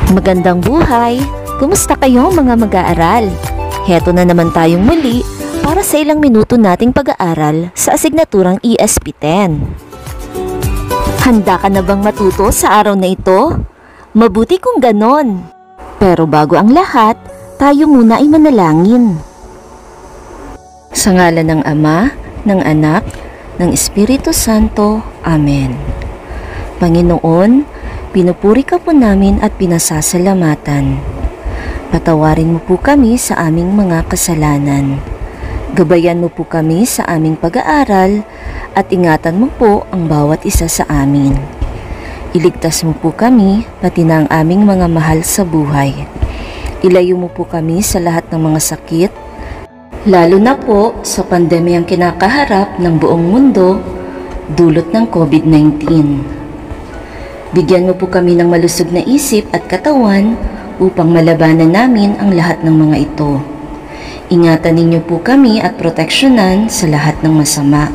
Magandang buhay! Kumusta kayo mga mag-aaral? Heto na naman tayong muli para sa ilang minuto nating pag-aaral sa asignaturang ESP10. Handa ka na bang matuto sa araw na ito? Mabuti kung ganon! Pero bago ang lahat, tayo muna ay manalangin. Sa ngalan ng Ama, ng Anak, ng Espiritu Santo. Amen. Panginoon, pinupuri ka po namin at pinasasalamatan. Patawarin mo po kami sa aming mga kasalanan. Gabayan mo po kami sa aming pag-aaral at ingatan mo po ang bawat isa sa amin. Iligtas mo po kami pati na ang aming mga mahal sa buhay. Ilayo mo po kami sa lahat ng mga sakit, lalo na po sa pandemyang kinakaharap ng buong mundo dulot ng COVID-19. Bigyan mo po kami ng malusog na isip at katawan upang malabanan namin ang lahat ng mga ito. Ingatan ninyo po kami at proteksyonan sa lahat ng masama,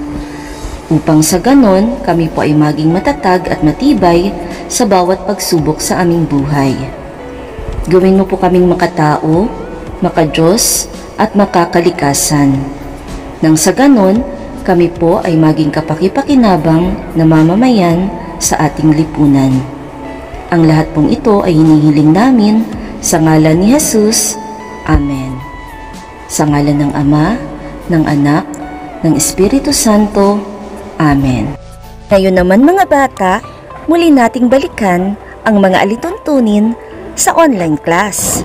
upang sa ganon kami po ay maging matatag at matibay sa bawat pagsubok sa aming buhay. Gawin mo po kaming makatao, makadiyos at makakalikasan. Nang sa ganon, kami po ay maging kapaki-pakinabang na mamamayan sa ating lipunan. Ang lahat pong ito ay hinihiling namin sa ngalan ni Jesus. Amen. Sa ngalan ng Ama, ng Anak, ng Espiritu Santo. Amen. Ngayon naman mga bata, muli nating balikan ang mga alituntunin sa online class.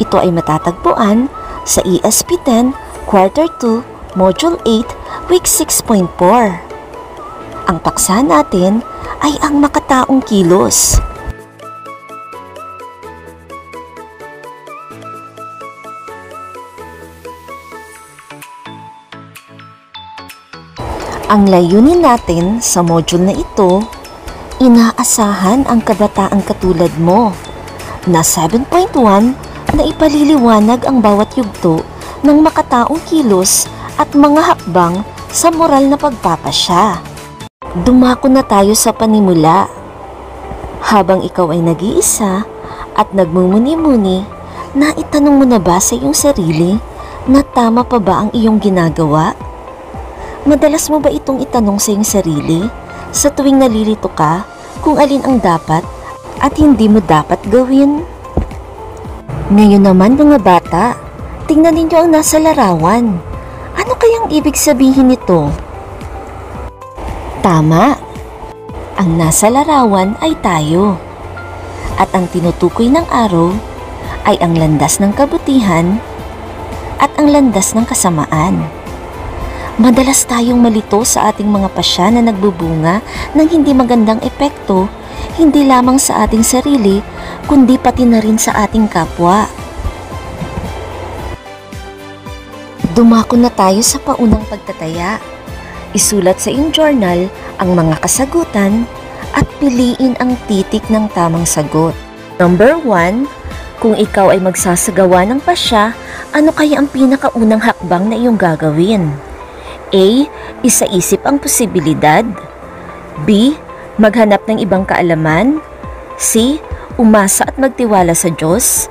Ito ay matatagpuan sa ESP10 Quarter 2, Module 8, Week 6.4. Ang paksa natin ay ang makataong kilos. Ang layunin natin sa module na ito, inaasahan ang kabataang katulad mo na 7.1 na ipaliliwanag ang bawat yugto ng makataong kilos at mga hakbang sa moral na pagpapasya. Dumako na tayo sa panimula. Habang ikaw ay nag-iisa at nagmumuni-muni, naitanong mo na ba sa iyong sarili na tama pa ba ang iyong ginagawa? Madalas mo ba itong itanong sa iyong sarili sa tuwing nalilito ka kung alin ang dapat at hindi mo dapat gawin? Ngayon naman mga bata, tingnan ninyo ang nasa larawan. Ano kayang ibig sabihin nito? Tama! Ang nasa larawan ay tayo. At ang tinutukoy ng araw ay ang landas ng kabutihan at ang landas ng kasamaan. Madalas tayong malito sa ating mga pasya na nagbubunga ng hindi magandang epekto, hindi lamang sa ating sarili, kundi pati na rin sa ating kapwa. Dumako na tayo sa paunang pagtataya. Isulat sa iyong journal ang mga kasagutan at piliin ang titik ng tamang sagot. Number 1, Kung ikaw ay magsasagawa ng pasya, ano kaya ang pinakaunang hakbang na iyong gagawin? A. Isaisip ang posibilidad. B. Maghanap ng ibang kaalaman. C. Umasa at magtiwala sa Diyos.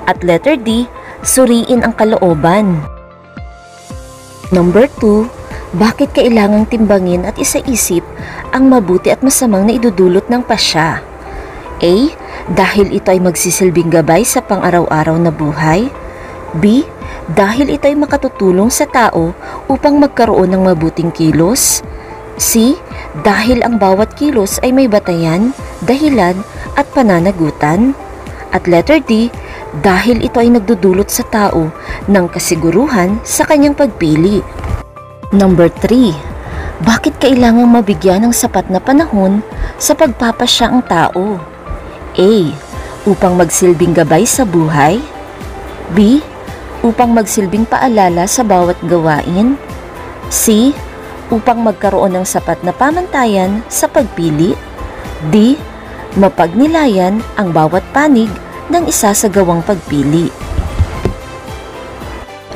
At letter D. Suriin ang kalooban. Number 2. Bakit kailangang timbangin at isaisip ang mabuti at masamang na idudulot ng pasya? A. Dahil ito ay magsisilbing gabay sa pang-araw-araw na buhay. B. Dahil ito ay makatutulong sa tao upang magkaroon ng mabuting kilos. C. Dahil ang bawat kilos ay may batayan, dahilan at pananagutan. At letter D. Dahil ito ay nagdudulot sa tao ng kasiguruhan sa kanyang pagpili. Number 3. Bakit kailangang mabigyan ng sapat na panahon sa pagpapasya ang tao? A. Upang magsilbing gabay sa buhay. B. Upang magsilbing paalala sa bawat gawain. C. Upang magkaroon ng sapat na pamantayan sa pagpili. D. Mapagnilayan ang bawat panig ng isasagawang pagpili.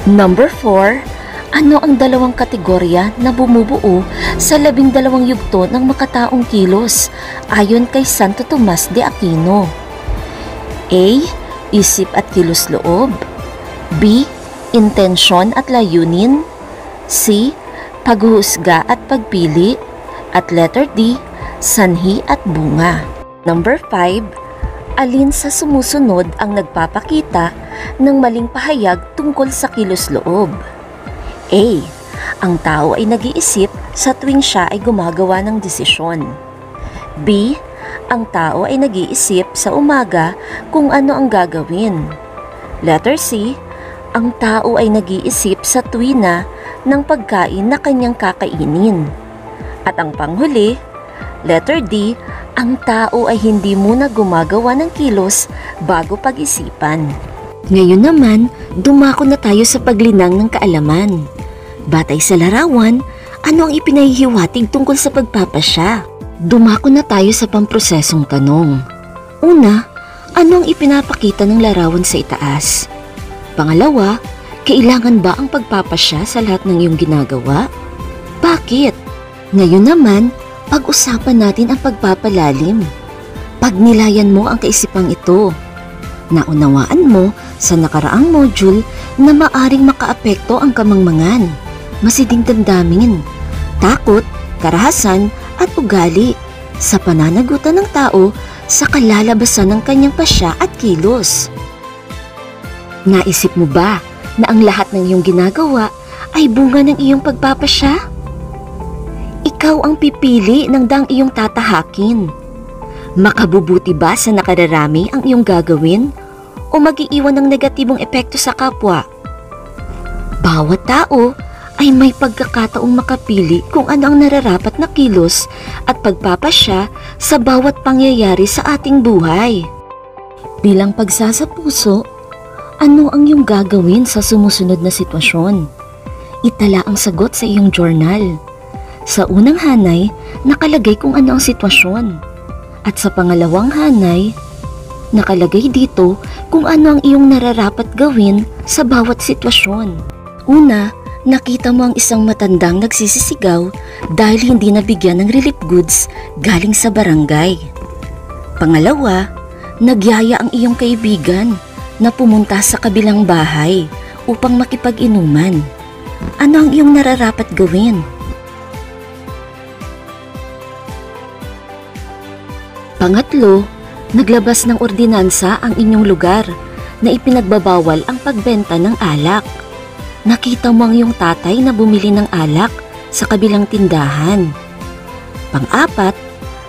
Number 4. Ano ang dalawang kategorya na bumubuo sa 12 yugto ng makataong kilos ayon kay Santo Tomas de Aquino? A. Isip at kilos loob. B. Intensyon at layunin. C. Paghuhusga at pagpili. At letter D. Sanhi at bunga. Number 5. Alin sa sumusunod ang nagpapakita ng maling pahayag tungkol sa kilos loob? A. Ang tao ay nag-iisip sa tuwing siya ay gumagawa ng desisyon. B. Ang tao ay nag-iisip sa umaga kung ano ang gagawin. Letter C. Ang tao ay nag-iisip sa tuwina ng pagkain na kanyang kakainin. At ang panghuli, letter D. Ang tao ay hindi muna gumagawa ng kilos bago pag-isipan. Ngayon naman, dumako na tayo sa paglinang ng kaalaman. Batay sa larawan, ano ang ipinahihiwatig tungkol sa pagpapasya? Dumako na tayo sa pamprosesong tanong. Una, ano ang ipinapakita ng larawan sa itaas? Pangalawa, kailangan ba ang pagpapasya sa lahat ng iyong ginagawa? Bakit? Ngayon naman, pag-usapan natin ang pagpapalalim. Pagnilayan mo ang kaisipang ito. Naunawaan mo sa nakaraang module na maaring makaapekto ang kamangmangan, masiding damdamin, takot, karahasan at ugali sa pananagutan ng tao sa kalalabasan ng kanyang pasya at kilos. Naisip mo ba na ang lahat ng iyong ginagawa ay bunga ng iyong pagpapasya? Ikaw ang pipili ng dang iyong tatahakin. Makabubuti ba sa nakararami ang iyong gagawin o mag-iiwan ng negatibong epekto sa kapwa? Bawat tao ay may pagkakataong makapili kung ano ang nararapat na kilos at pagpapasya sa bawat pangyayari sa ating buhay. Bilang pagsasapuso, ano ang iyong gagawin sa sumusunod na sitwasyon? Itala ang sagot sa iyong journal. Sa unang hanay, nakalagay kung ano ang sitwasyon. At sa pangalawang hanay, nakalagay dito kung ano ang iyong nararapat gawin sa bawat sitwasyon. Una, nakita mo ang isang matandang nagsisisigaw dahil hindi nabigyan ng relief goods galing sa barangay. Pangalawa, nagyaya ang iyong kaibigan na pumunta sa kabilang bahay upang makipag-inuman. Ano ang iyong nararapat gawin? Pangatlo, naglabas ng ordinansa ang inyong lugar na ipinagbabawal ang pagbenta ng alak. Nakita mo ang iyong tatay na bumili ng alak sa kabilang tindahan. Pang-apat,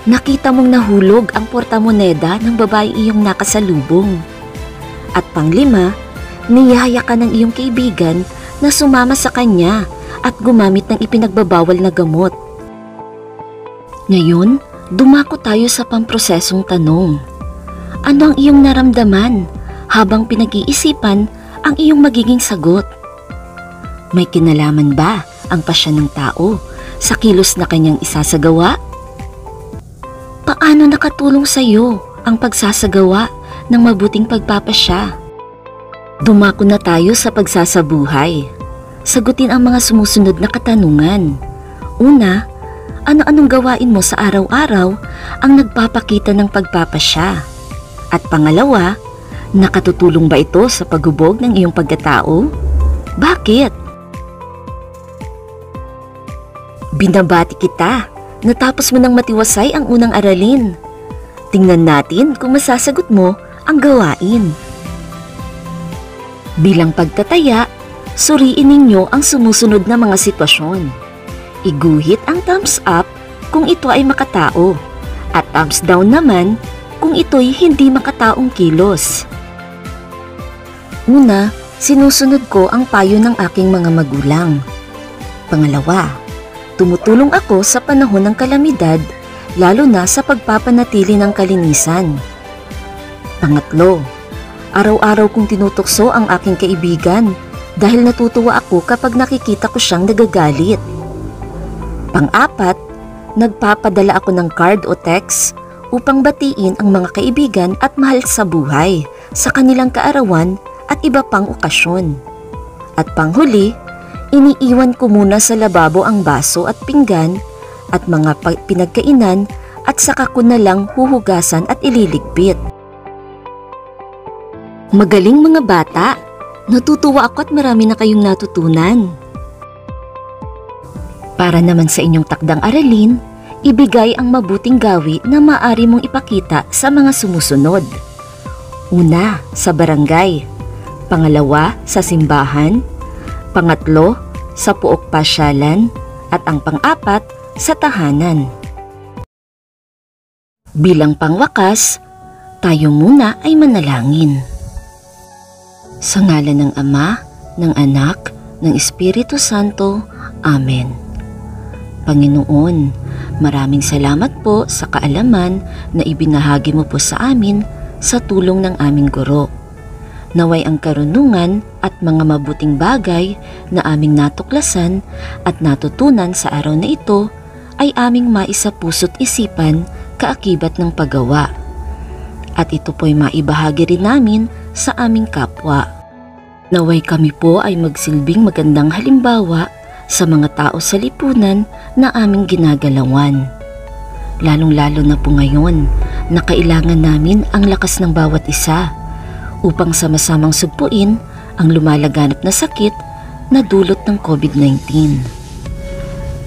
nakita mong nahulog ang portamoneda ng babae iyong nakasalubong. At pang-lima, niyaya ka ng iyong kaibigan na sumama sa kanya at gumamit ng ipinagbabawal na gamot. Ngayon, dumako tayo sa pamprosesong tanong. Ano ang iyong naramdaman habang pinag-iisipan ang iyong magiging sagot? May kinalaman ba ang pasya ng tao sa kilos na kanyang isasagawa? Paano nakatulong sa iyo ang pagsasagawa ng mabuting pagpapasya. Dumako na tayo sa pagsasabuhay. Sagutin ang mga sumusunod na katanungan. Una, ano-anong gawain mo sa araw-araw ang nagpapakita ng pagpapasya? At pangalawa, nakatutulong ba ito sa paghubog ng iyong pagkatao? Bakit? Binabati kita, natapos mo nang matiwasay ang unang aralin. Tingnan natin kung masasagot mo ang gawain. Bilang pagtataya, suriin ninyo ang sumusunod na mga sitwasyon. Iguhit ang thumbs up kung ito ay makatao at thumbs down naman kung ito'y hindi makataong kilos. Una, sinusunod ko ang payo ng aking mga magulang. Pangalawa, tumutulong ako sa panahon ng kalamidad, lalo na sa pagpapanatili ng kalinisan. Pangatlo, araw-araw kong tinutokso ang aking kaibigan dahil natutuwa ako kapag nakikita ko siyang nagagalit. Pang-apat, nagpapadala ako ng card o text upang batiin ang mga kaibigan at mahal sa buhay sa kanilang kaarawan at iba pang okasyon. At panghuli, iniiwan ko muna sa lababo ang baso at pinggan at mga pinagkainan at saka ko na lang huhugasan at ililigpit. Magaling mga bata! Natutuwa ako at marami na kayong natutunan. Para naman sa inyong takdang aralin, ibigay ang mabuting gawi na maaari mong ipakita sa mga sumusunod. Una, sa barangay. Pangalawa, sa simbahan. Pangatlo, sa puok pasyalan. At ang pang-apat, sa tahanan. Bilang pangwakas, tayo muna ay manalangin. Sa ngalan ng Ama, ng Anak, ng Espiritu Santo. Amen. Panginoon, maraming salamat po sa kaalaman na ibinahagi mo po sa amin sa tulong ng aming guro. Naway ang karunungan at mga mabuting bagay na aming natuklasan at natutunan sa araw na ito ay aming maisapuso't isipan kaakibat ng paggawa. At ito po'y maibahagi rin namin sa aming kapwa. Naway kami po ay magsilbing magandang halimbawa sa mga tao sa lipunan na aming ginagalawan. Lalong-lalo na po ngayon na kailangan namin ang lakas ng bawat isa upang sama-samang sugpuin ang lumalaganap na sakit na dulot ng COVID-19.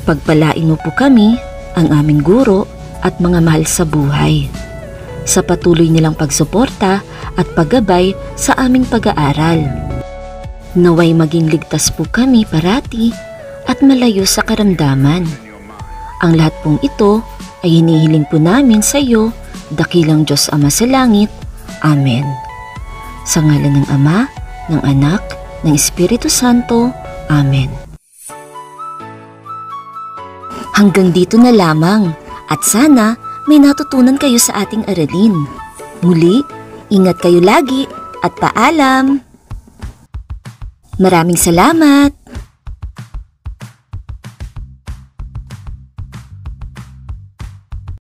Pagpalain mo po kami, ang aming guro at mga mahal sa buhay, sa patuloy nilang pagsuporta at paggabay sa aming pag-aaral. Naway maging ligtas po kami parati at malayo sa karamdaman. Ang lahat pong ito ay hinihiling po namin sa iyo, dakilang Diyos Ama sa langit. Amen. Sa ngalan ng Ama, ng Anak, ng Espiritu Santo. Amen. Hanggang dito na lamang at sana may natutunan kayo sa ating aralin. Muli, ingat kayo lagi at paalam! Maraming salamat!